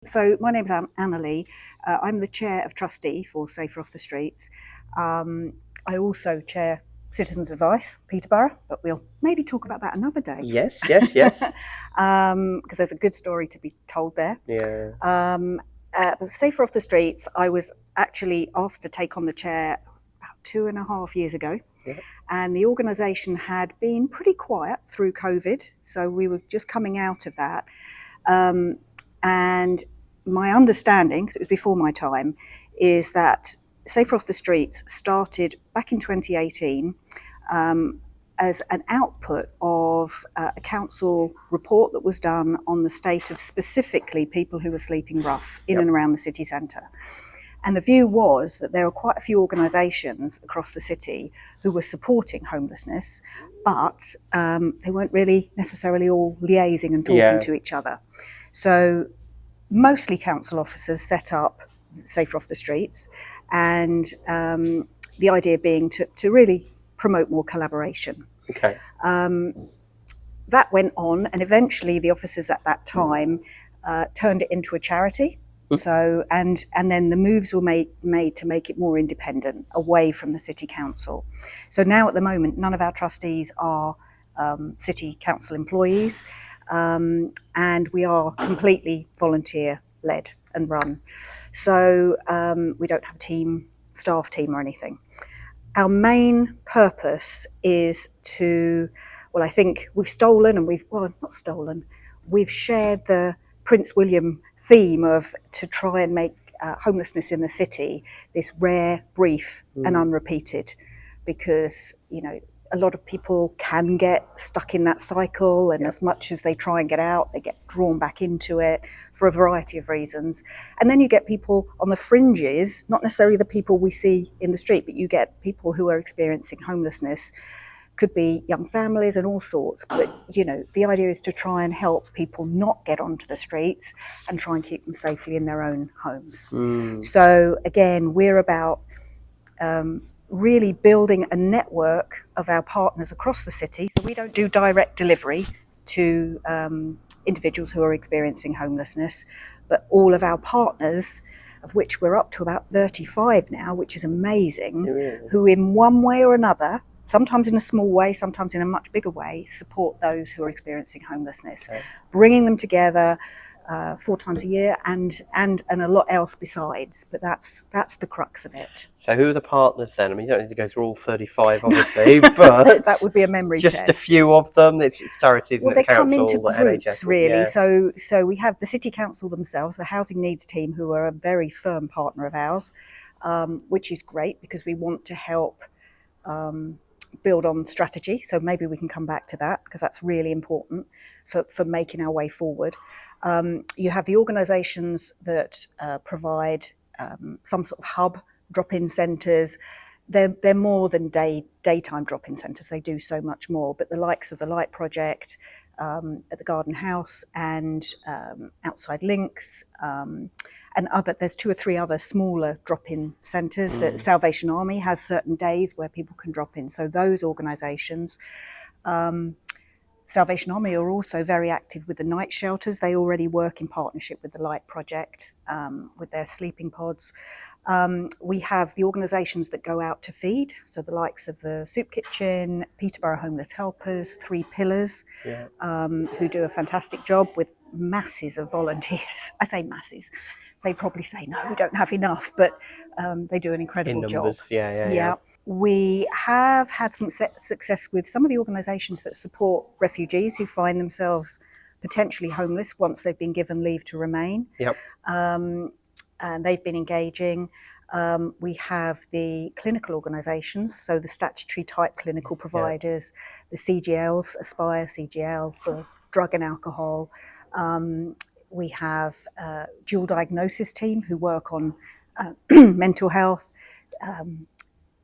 So my name is Annalie. I'm the chair of trustee for Safer Off the Streets. I also chair Citizens Advice, Peterborough, but we'll maybe talk about that another day. Yes. Because there's a good story to be told there. Yeah. Safer Off the Streets, I was actually asked to take on the chair about 2.5 years ago. Yeah. And the organisation had been pretty quiet through COVID, so we were just coming out of that. And my understanding, because it was before my time, is that Safer Off the Streets started back in 2018 as an output of a council report that was done on the state of specifically people who were sleeping rough in and around the city centre. And the view was that there were quite a few organisations across the city who were supporting homelessness, but they weren't really necessarily all liaising and talking to each other. So mostly council officers set up Safer Off the Streets, and the idea being to really promote more collaboration. Okay. That went on, and eventually the officers at that time turned it into a charity. So and then the moves were made to make it more independent, away from the city council. So now at the moment, none of our trustees are city council employees, and we are completely volunteer led and run. So we don't have a staff team or anything. Our main purpose is to, well, I think we've shared the Prince William theme of to try and make homelessness in the city this rare, brief and unrepeated, because, you know, a lot of people can get stuck in that cycle, and as much as they try and get out, they get drawn back into it for a variety of reasons. And then you get people on the fringes, not necessarily the people we see in the street, but you get people who are experiencing homelessness. Could be young families and all sorts, but you know, the idea is to try and help people not get onto the streets and try and keep them safely in their own homes. So again, we're about really building a network of our partners across the city. So we don't do direct delivery to individuals who are experiencing homelessness, but all of our partners, of which we're up to about 35 now, which is amazing, who in one way or another, sometimes in a small way, sometimes in a much bigger way, support those who are experiencing homelessness, bringing them together 4 times a year and a lot else besides. But that's the crux of it. So who are the partners then? I mean, you don't need to go through all 35, obviously, but that would be a memory just test. A few of them. It's charities, well, and the council, come into the groups, NHS, really. So we have the city council themselves, the housing needs team, who are a very firm partner of ours, which is great because we want to help build on strategy. So maybe we can come back to that, because that's really important for making our way forward. You have the organisations that provide some sort of hub drop-in centres. They're more than daytime drop-in centres. They do so much more. But the likes of the Light Project at the Garden House and Outside Links, and there's 2 or 3 other smaller drop-in centres. The Salvation Army has certain days where people can drop in. So those organisations, Salvation Army are also very active with the night shelters. They already work in partnership with the Light Project with their sleeping pods. We have the organisations that go out to feed, so the likes of the Soup Kitchen, Peterborough Homeless Helpers, 3 Pillars, who do a fantastic job with masses of volunteers. I say masses. They probably say, no, we don't have enough, but they do an incredible job. Yeah. We have had some success with some of the organisations that support refugees who find themselves potentially homeless once they've been given leave to remain. And they've been engaging. We have the clinical organisations, so the statutory type clinical providers, the CGLs, Aspire CGL for drug and alcohol. We have a dual diagnosis team who work on mental health.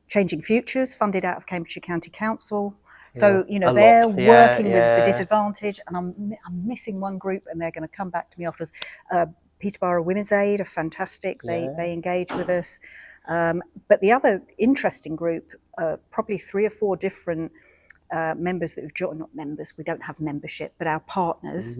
Changing Futures, funded out of Cambridgeshire County Council. So, you know, they're working with the disadvantaged, and I'm missing one group, and they're going to come back to me afterwards. Peterborough Women's Aid are fantastic. They engage with us. But the other interesting group, probably 3 or 4 different members that have joined, not members, we don't have membership, but our partners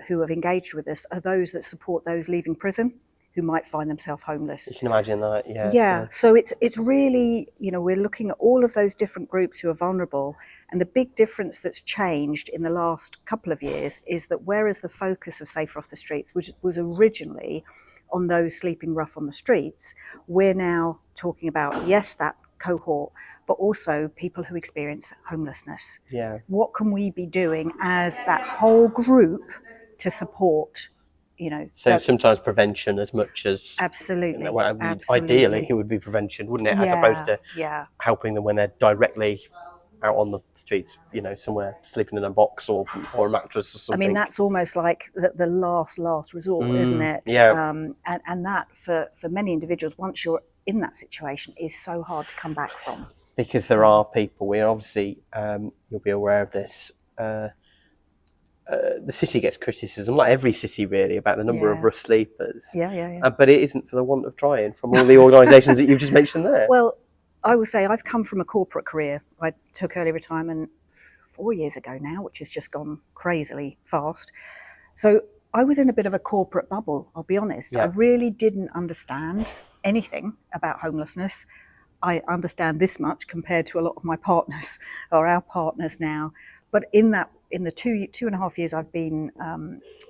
who have engaged with us are those that support those leaving prison who might find themselves homeless. You can imagine that, yeah. Yeah, so it's really, we're looking at all of those different groups who are vulnerable, and the big difference that's changed in the last couple of years is that whereas the focus of Safer Off the Streets was originally on those sleeping rough on the streets, we're now talking about, yes, that cohort, but also people who experience homelessness. Yeah. What can we be doing as that whole group to support, So sometimes prevention as much as... Absolutely. Ideally, it would be prevention, wouldn't it? As opposed to helping them when they're directly out on the streets, somewhere sleeping in a box or a mattress or something. I mean, that's almost like the last resort, isn't it? Yeah. And that for many individuals, once you're in that situation, is so hard to come back from. Because there are people, we're obviously, you'll be aware of this, the city gets criticism, like every city really, about the number of rough sleepers. Yeah. But it isn't for the want of trying from all the organisations that you've just mentioned there. Well, I will say I've come from a corporate career. I took early retirement 4 years ago now, which has just gone crazily fast. So I was in a bit of a corporate bubble, I'll be honest. I really didn't understand anything about homelessness. I understand this much compared to a lot of my partners or our partners now. But in the 2.5 years I've been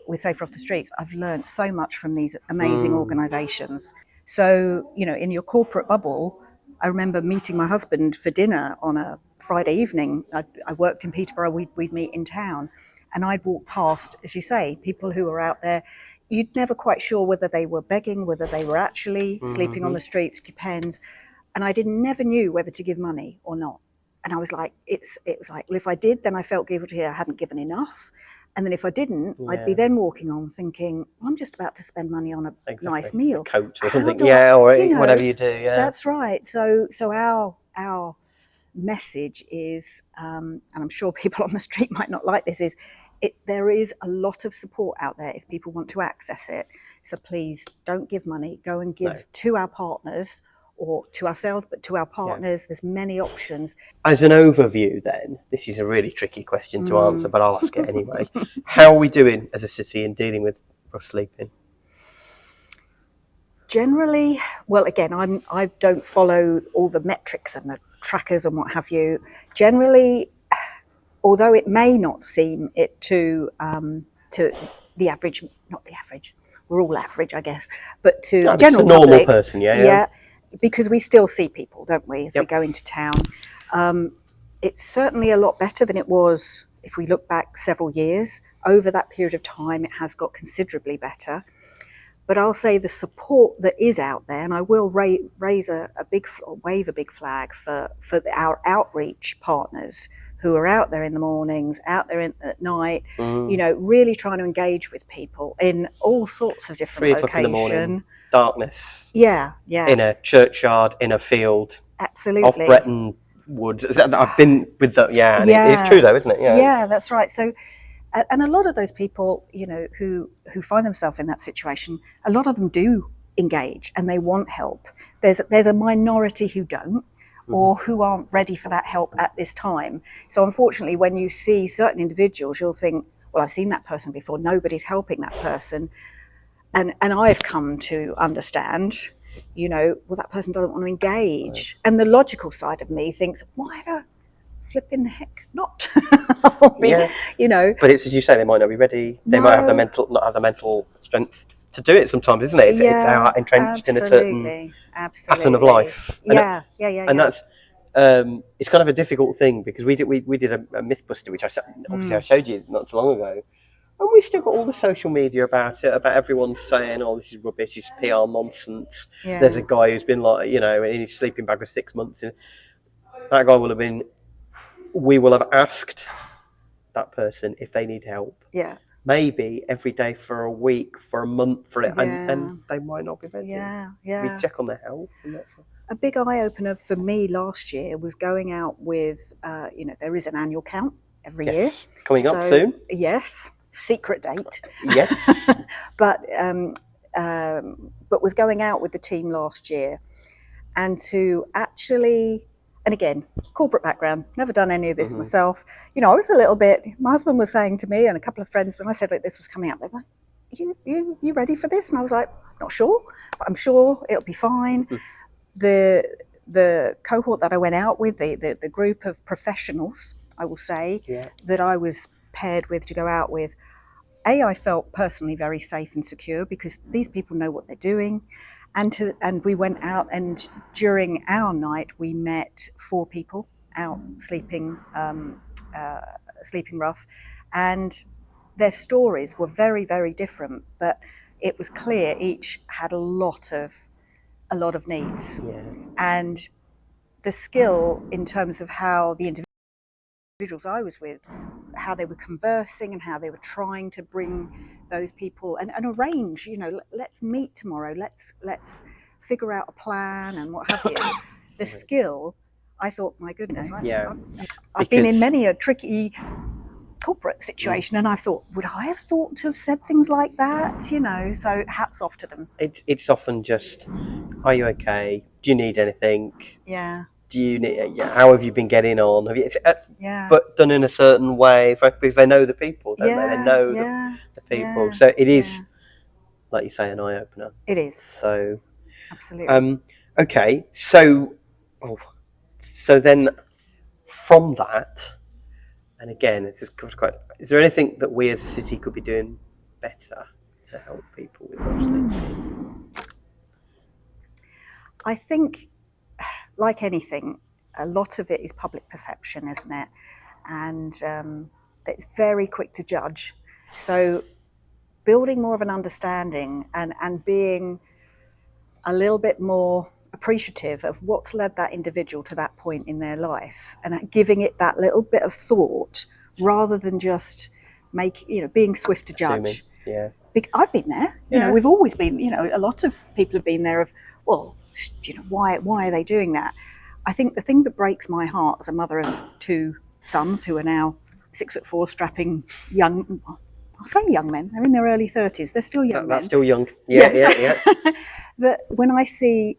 with Safer Off the Streets, I've learned so much from these amazing organisations. So, in your corporate bubble, I remember meeting my husband for dinner on a Friday evening. I worked in Peterborough, we'd meet in town. And I'd walk past, as you say, people who were out there. You'd never quite sure whether they were begging, whether they were actually sleeping on the streets, depends. And I never knew whether to give money or not. And I was like, it was like, well, if I did, then I felt guilty I hadn't given enough. And then if I didn't, I'd be then walking on thinking, well, I'm just about to spend money on a nice meal. A coat or something, or whatever you do, That's right. So our message is, and I'm sure people on the street might not like this, is there is a lot of support out there if people want to access it. So please don't give money, go and give to our partners, or to ourselves, but to our partners. There's many options. As an overview then, this is a really tricky question to answer, but I'll ask it anyway. How are we doing as a city in dealing with rough sleeping? Generally, well, again, I don't follow all the metrics and the trackers and what have you. Generally, although it may not seem it to the average, not the average, we're all average, I guess, but to general a normal public, person, because we still see people, don't we, as we go into town. It's certainly a lot better than it was if we look back several years. Over that period of time, it has got considerably better. But I'll say the support that is out there, and I will wave a big flag for our outreach partners who are out there in the mornings, out there at night, really trying to engage with people in all sorts of different 3 o'clock in the morning, darkness. Yeah. In a churchyard, in a field. Absolutely. Off Bretton Wood. I've been with that, it's true though, isn't it? Yeah, that's right. So, and a lot of those people, who find themselves in that situation, a lot of them do engage and they want help. There's a minority who don't, or who aren't ready for that help at this time. So unfortunately, when you see certain individuals, you'll think, well, I've seen that person before, nobody's helping that person. And I've come to understand, well, that person doesn't want to engage. Right. And the logical side of me thinks, why the flipping heck not? But it's, as you say, they might not be ready. They might have not have the mental strength to do it sometimes, isn't it? If they are entrenched in a certain pattern of life. And that's it's kind of a difficult thing, because we did a Mythbuster, which I showed you not too long ago, and we still got all the social media about it, about everyone saying, "Oh, this is rubbish, this is PR nonsense." Yeah. There's a guy who's been in his sleeping bag for 6 months, and that guy we will have asked that person if they need help. Yeah. Maybe every day for a week, for a month, for it, and they might not be ready. Yeah. We check on their health. And that's a big eye opener for me last year was going out with, there is an annual count every year. Coming up soon. Yes, secret date. Yes. But was going out with the team last year, and to actually and again, corporate background, never done any of this myself. You know, I was a little bit, my husband was saying to me and a couple of friends, when I said like this was coming up, they were like, you ready for this? And I was like, not sure, but I'm sure it'll be fine. The cohort that I went out with, the group of professionals, I will say, that I was paired with to go out with, I felt personally very safe and secure because these people know what they're doing. And we went out, and during our night we met 4 people out sleeping rough, and their stories were very, very different, but it was clear each had a lot of needs. And the skill in terms of how the individuals I was with, how they were conversing and how they were trying to bring those people and arrange, you know, let's meet tomorrow, let's figure out a plan and what have you. The skill, I thought, my goodness, I've been in many a tricky corporate situation, and I thought, would I have thought to have said things like that? You know, so hats off to them. It's often just, are you okay? Do you need anything? Yeah. Do you need? How have you been getting on? Have you? But done in a certain way, because they know the people, don't they? They know the people. So it is, like you say, an eye opener. It is. So absolutely. Okay. So then from that, and again, it's just quite. Is there anything that we as a city could be doing better to help people with those? I think, like anything, a lot of it is public perception, isn't it? And it's very quick to judge. So building more of an understanding and being a little bit more appreciative of what's led that individual to that point in their life, and giving it that little bit of thought rather than just being swift to judge. I've been there. You know, we've always been. You know, a lot of people have been there. Of, well, you know, why are they doing that? I think the thing that breaks my heart as a mother of 2 sons who are now 6'4", strapping young. I'll say young men. They're in their early 30s. They're still young men. That's still young. Yeah. That when I see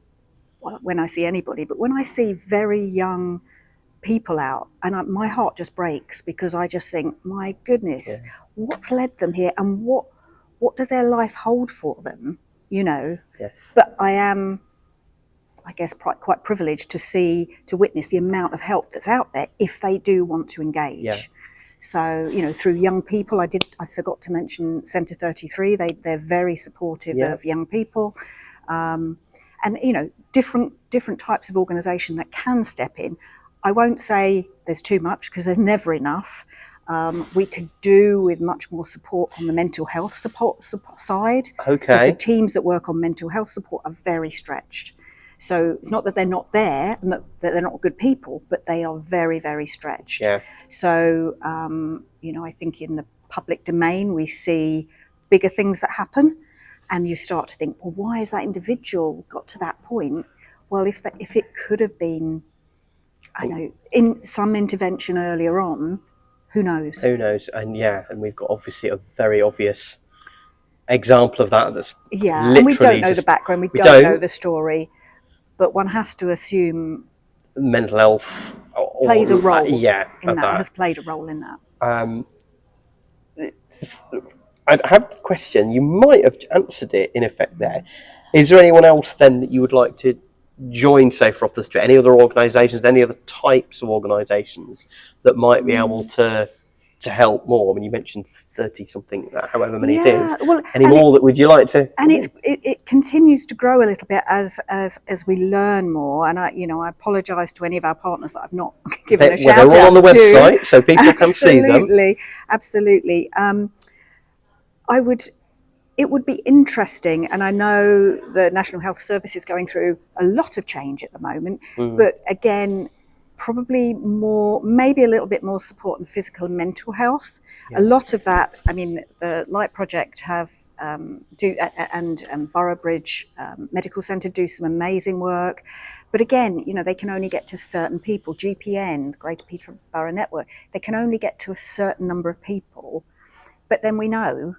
anybody, but when I see very young people out, and my heart just breaks, because I just think, my goodness, what's led them here, and what does their life hold for them? You know. Yes. But I am, I guess, quite privileged to witness the amount of help that's out there if they do want to engage. Yeah. So, you know, through young people, I forgot to mention Centre 33. They're very supportive of young people, and you know, different types of organisation that can step in. I won't say there's too much, because there's never enough. We could do with much more support on the mental health support side. Okay. Because the teams that work on mental health support are very stretched. So it's not that they're not there and that they're not good people, but they are very, very stretched. Yeah. So, you know, I think in the public domain, we see bigger things that happen, and you start to think, well, why has that individual got to that point? Well, if it could have been, I know, in some intervention earlier on, who knows? Who knows? And we've got obviously a very obvious example of that. That's and we don't know the background, we don't know the story, but one has to assume mental health plays a role. Has played a role in that. I have a question. You might have answered it in effect there. Is there anyone else then that you would like to join Safer Off the Street? Any other organisations, any other types of organisations that might be able to help more? I mean, you mentioned 30-something, however many it is. Well, any more that would you like to? And it continues to grow a little bit as we learn more. And I apologise to any of our partners that I've not given a shout out to. They're all on the website, so people can see them. Absolutely. It would be interesting, and I know the National Health Service is going through a lot of change at the moment, but again, probably maybe a little bit more support in physical and mental health. A lot of that, I mean, the Light Project and Boroughbridge Medical Centre do some amazing work. But again, you know, they can only get to certain people. GPN, Greater Peterborough Network, they can only get to a certain number of people. But then we know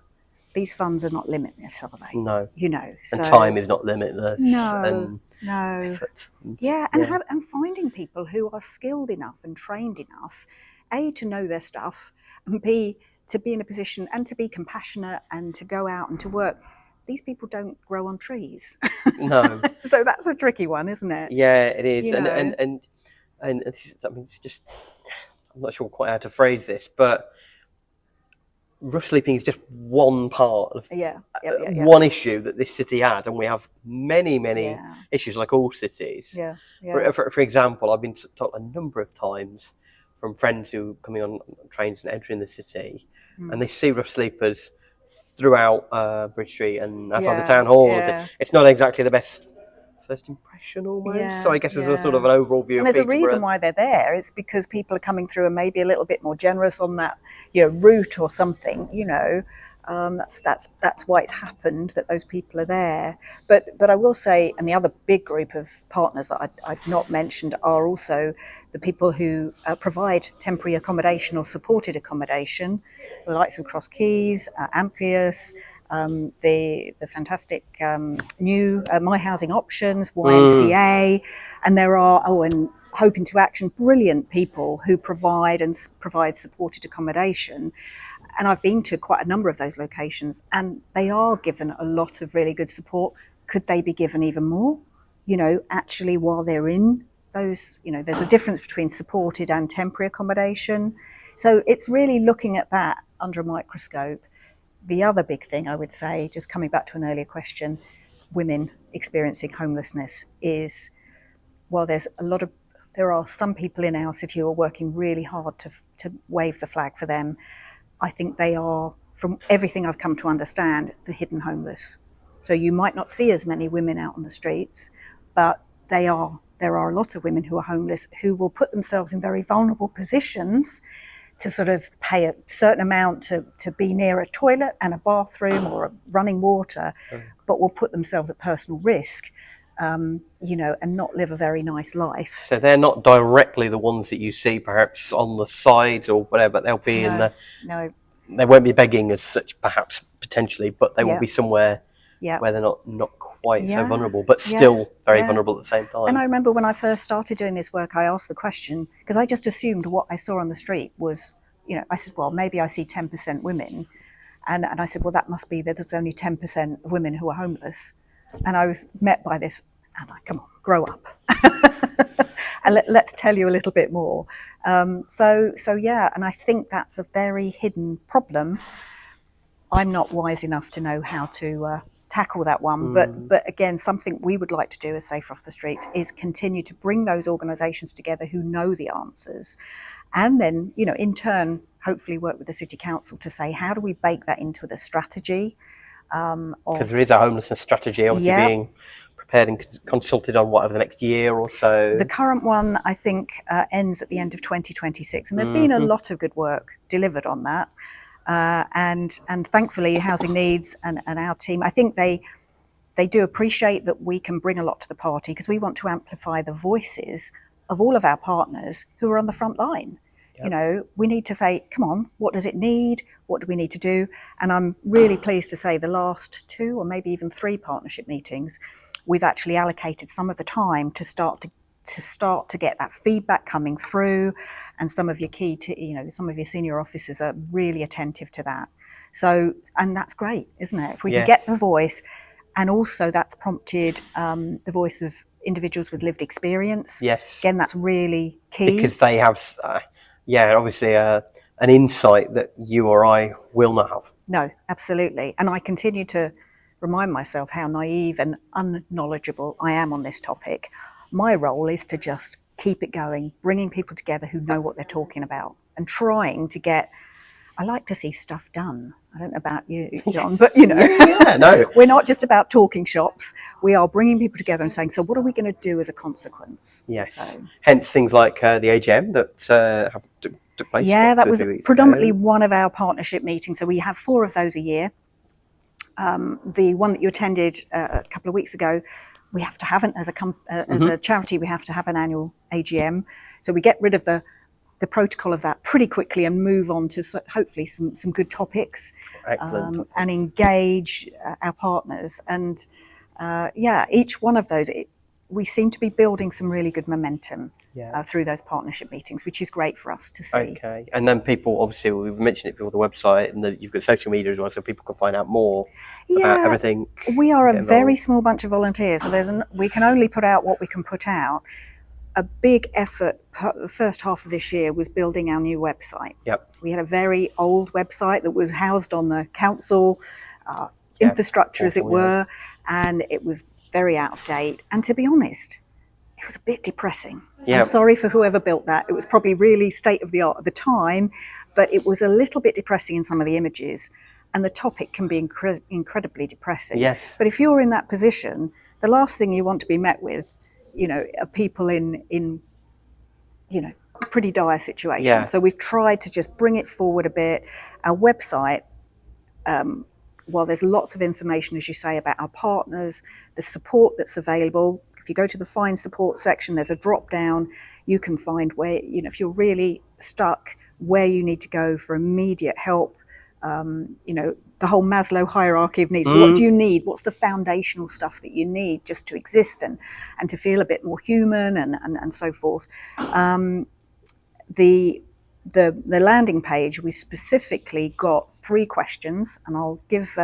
these funds are not limitless, are they? No. You know, so And time is not limitless. no, And effort. and finding people who are skilled enough and trained enough, A, to know their stuff, and B, to be in a position and to be compassionate and to go out and to work. These people don't grow on trees. No. So that's a tricky one, isn't it? Yeah, it is. You know. And it's just, I'm not sure quite how to phrase this, but rough sleeping is just one part of one issue that this city had, and we have many issues like all cities. For example, I've been told a number of times from friends who are coming on trains and entering the city, and they see rough sleepers throughout Bridge Street and outside the town hall. It's not exactly the best first impression, almost. So I guess there's a sort of an overall view. And of there's Peterborough. a reason why they're there. It's because people are coming through and maybe a little bit more generous on that, route or something. That's why it's happened that those people are there. But I will say, and the other big group of partners that I've not mentioned are also the people who provide temporary accommodation or supported accommodation, the likes of Cross Keys, Amplius. The fantastic new My Housing Options, YMCA, and there are, and Hope into Action, brilliant people who provide supported accommodation. And I've been to quite a number of those locations, and they are given a lot of really good support. Could they be given even more? Actually, while they're in those, there's a difference between supported and temporary accommodation. So it's really looking at that under a microscope. The other big thing I would say, just coming back to an earlier question, women experiencing homelessness is, while there are some people in our city who are working really hard to wave the flag for them, I think they are, from everything I've come to understand, the hidden homeless. So you might not see as many women out on the streets, but there are a lot of women who are homeless who will put themselves in very vulnerable positions to sort of pay a certain amount to be near a toilet and a bathroom or running water, but will put themselves at personal risk, and not live a very nice life. So they're not directly the ones that you see perhaps on the side or whatever, but they'll be they won't be begging as such, perhaps, potentially, but they will be somewhere where they're not quite so vulnerable, but still very vulnerable at the same time. And I remember when I first started doing this work, I asked the question, because I just assumed what I saw on the street was, I said, well, maybe I see 10% women. And I said, well, that must be that there's only 10% of women who are homeless. And I was met by this, and come on, grow up. And let's tell you a little bit more. And I think that's a very hidden problem. I'm not wise enough to know how to tackle that one, but again, something we would like to do as Safer Off the Streets is continue to bring those organisations together who know the answers, and then in turn hopefully work with the City Council to say, how do we bake that into the strategy? Because there is a homelessness strategy obviously being prepared and consulted on over the next year or so. The current one, I think, ends at the end of 2026, and there's been a lot of good work delivered on that. And thankfully, Housing Needs and our team, I think they do appreciate that we can bring a lot to the party, because we want to amplify the voices of all of our partners who are on the front line. We need to say, come on, what does it need? What do we need to do? And I'm really pleased to say the last 2 or maybe even 3 partnership meetings, we've actually allocated some of the time to start to get that feedback coming through, and some of your some of your senior officers are really attentive to that. So, and that's great, isn't it? If we can get the voice, and also that's prompted the voice of individuals with lived experience. Yes. Again, that's really key. Because they have, obviously an insight that you or I will not have. No, absolutely. And I continue to remind myself how naive and unknowledgeable I am on this topic. My role is to just keep it going, bringing people together who know what they're talking about, and trying to get, I like to see stuff done. I don't know about you, John, but we're not just about talking shops. We are bringing people together and saying, so what are we going to do as a consequence? Yes. So, hence things like the AGM that took place. Yeah, that was predominantly one of our partnership meetings. So we have 4 of those a year. The one that you attended a couple of weeks ago, we have to have as a charity, we have to have an annual AGM. So we get rid of the the protocol of that pretty quickly and move on to hopefully some good topics, Excellent. and engage our partners. And each one of those, we seem to be building some really good momentum through those partnership meetings, which is great for us to see. Okay, and then people, obviously, we've mentioned it before, the website, and you've got social media as well, so people can find out more about everything. We are a very small bunch of volunteers, so we can only put out what we can put out. A big effort the first half of this year was building our new website. Yep. We had a very old website that was housed on the council infrastructure, as it were, and it was very out of date. And to be honest, it was a bit depressing. I'm sorry for whoever built that. It was probably really state of the art at the time, but it was a little bit depressing in some of the images, and the topic can be incredibly depressing. Yes. But if you're in that position, the last thing you want to be met with, are people in pretty dire situations. Yeah. So we've tried to just bring it forward a bit. Our website, while there's lots of information, as you say, about our partners, the support that's available. If you go to the Find Support section, there's a drop down. You can find where, if you're really stuck, where you need to go for immediate help. The whole Maslow hierarchy of needs. What do you need? What's the foundational stuff that you need just to exist and to feel a bit more human and so forth. The landing page, we specifically got 3 questions, and I'll give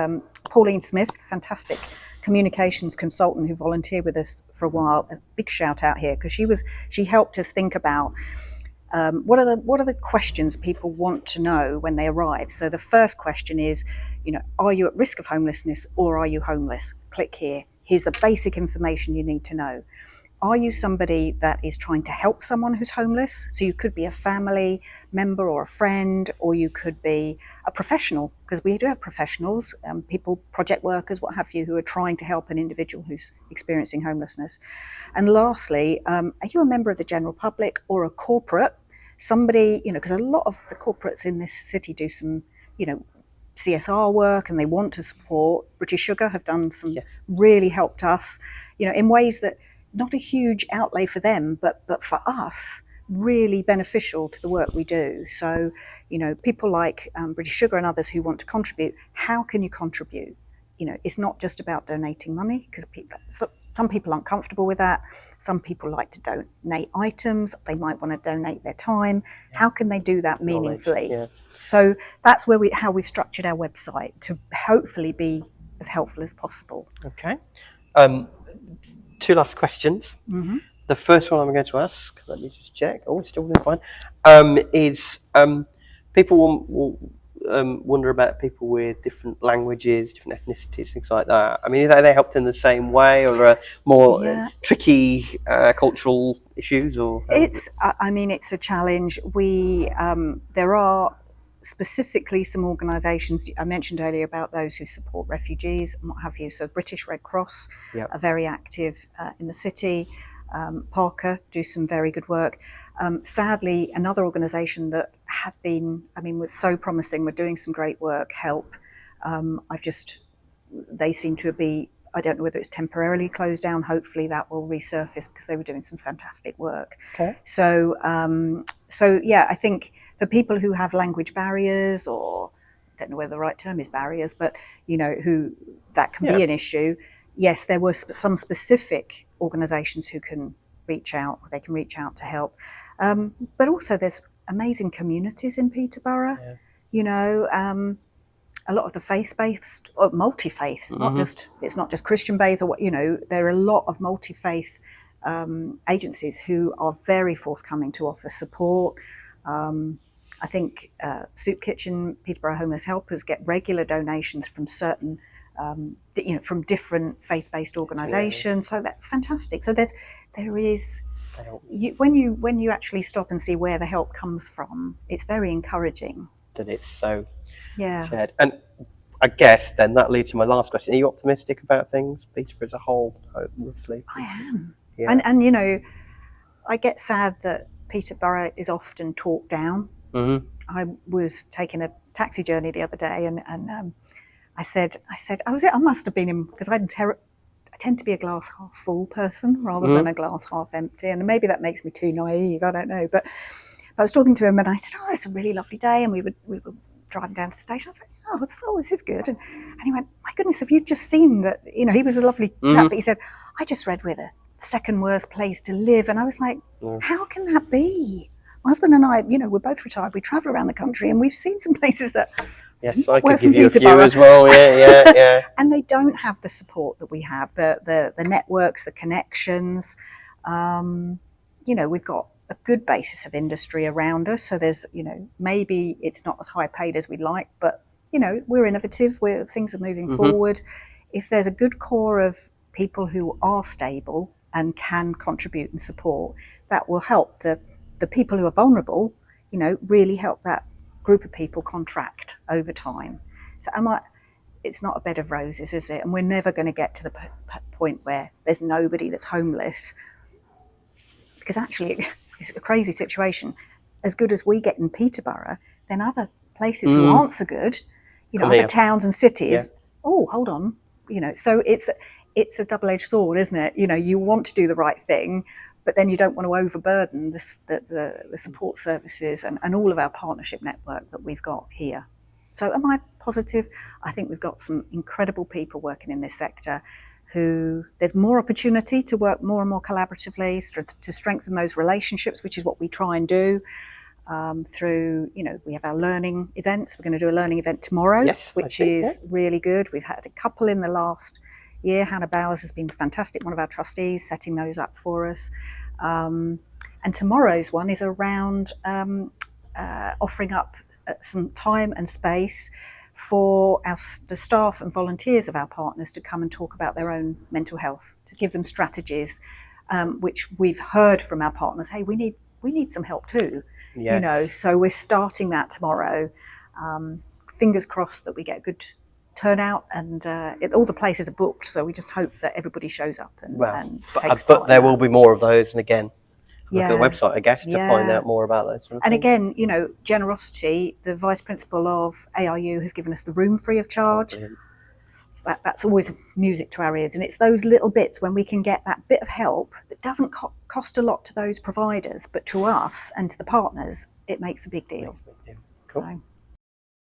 Pauline Smith, fantastic communications consultant who volunteered with us for a while, a big shout out here, because she helped us think about what are the questions people want to know when they arrive. So the first question is, are you at risk of homelessness or are you homeless? Click here. Here's the basic information you need to know. Are you somebody that is trying to help someone who's homeless? So you could be a family member or a friend, or you could be a professional, because we do have professionals, people, project workers, what have you, who are trying to help an individual who's experiencing homelessness. And lastly, are you a member of the general public or a corporate? Somebody, because a lot of the corporates in this city do some, CSR work, and they want to support. British Sugar have done some, really helped us, in ways that not a huge outlay for them, but for us, really beneficial to the work we do. So, people like British Sugar and others who want to contribute, how can you contribute? It's not just about donating money, because some people aren't comfortable with that. Some people like to donate items. They might want to donate their time. How can they do that meaningfully? Yeah. So that's how we've structured our website, to hopefully be as helpful as possible. Okay. 2 last questions. Mm-hmm. The first one I'm going to ask, let me just check. Oh, it's still doing fine. Is people will wonder about people with different languages, different ethnicities, things like that. I mean, are they helped in the same way, or more tricky cultural issues? Or it's a challenge. There are specifically some organisations I mentioned earlier about those who support refugees and what have you. So British Red Cross are very active in the city. Parker do some very good work. Sadly, another organisation that had been, was so promising, we're doing some great work, Help. They seem to be, I don't know whether it's temporarily closed down. Hopefully that will resurface, because they were doing some fantastic work. Okay. So I think for people who have language barriers, or I don't know whether the right term is barriers, but who that can be an issue. Yes, there were some specific organisations who can reach out. They can reach out to help, but also there's amazing communities in Peterborough. Yeah. A lot of the faith-based, or multi-faith, it's not just Christian-based, or there are a lot of multi-faith agencies who are very forthcoming to offer support. I think Soup Kitchen, Peterborough Homeless Helpers get regular donations from certain, from different faith-based organisations. So that's fantastic. So there is, when you actually stop and see where the help comes from, it's very encouraging. That it's so shared. And I guess then that leads to my last question. Are you optimistic about things, Peterborough as a whole, roughly? I am. Yeah. And I get sad that Peterborough is often talked down. Mm-hmm. I was taking a taxi journey the other day, and I said, I must have been in, because I tend to be a glass half full person rather than a glass half empty, and maybe that makes me too naive. I don't know, but I was talking to him and I said, oh, it's a really lovely day. And we were driving down to the station. I was like, oh, this is good. And he went, my goodness, have you just seen that? You know, he was a lovely chap, but he said, I just read we're the second worst place to live. And I was like, how can that be? My husband and I, you know, we're both retired. We travel around the country and we've seen some places that yes, I could give you a few as well. Yeah. And they don't have the support that we have, the networks, the connections. You know, we've got a good basis of industry around us. So there's, you know, maybe it's not as high paid as we'd like, but, you know, we're innovative, things are moving forward. If there's a good core of people who are stable and can contribute and support, that will help the people who are vulnerable, you know, really help that group of people contract over time. So it's not a bed of roses, is it? And we're never going to get to the point where there's nobody that's homeless, because actually it's a crazy situation. As good as we get in Peterborough, then other places who aren't so good, you know, other towns and cities, oh, hold on, you know, so it's a double-edged sword, isn't it? You know, you want to do the right thing, but then you don't want to overburden the support services and all of our partnership network that we've got here. So am I positive? I think we've got some incredible people working in this sector who there's more opportunity to work more and more collaboratively, to strengthen those relationships, which is what we try and do through, you know, we have our learning events. We're going to do a learning event tomorrow, which is really good. We've had a couple in the last year. Hannah Bowers has been fantastic, one of our trustees, setting those up for us. And tomorrow's one is around offering up some time and space for the staff and volunteers of our partners to come and talk about their own mental health, to give them strategies, which we've heard from our partners. Hey, we need some help too. You know, so we're starting that tomorrow. Fingers crossed that we get a good turnout, and all the places are booked, so we just hope that everybody shows up and takes part. But there will be more of those, and again, look at the website, I guess, to find out more about those sort of and things. again, you know, generosity. The vice principal of ARU has given us the room free of charge. That's always music to our ears, and it's those little bits when we can get that bit of help that doesn't cost a lot to those providers, but to us and to the partners, it makes a big deal. Cool. So.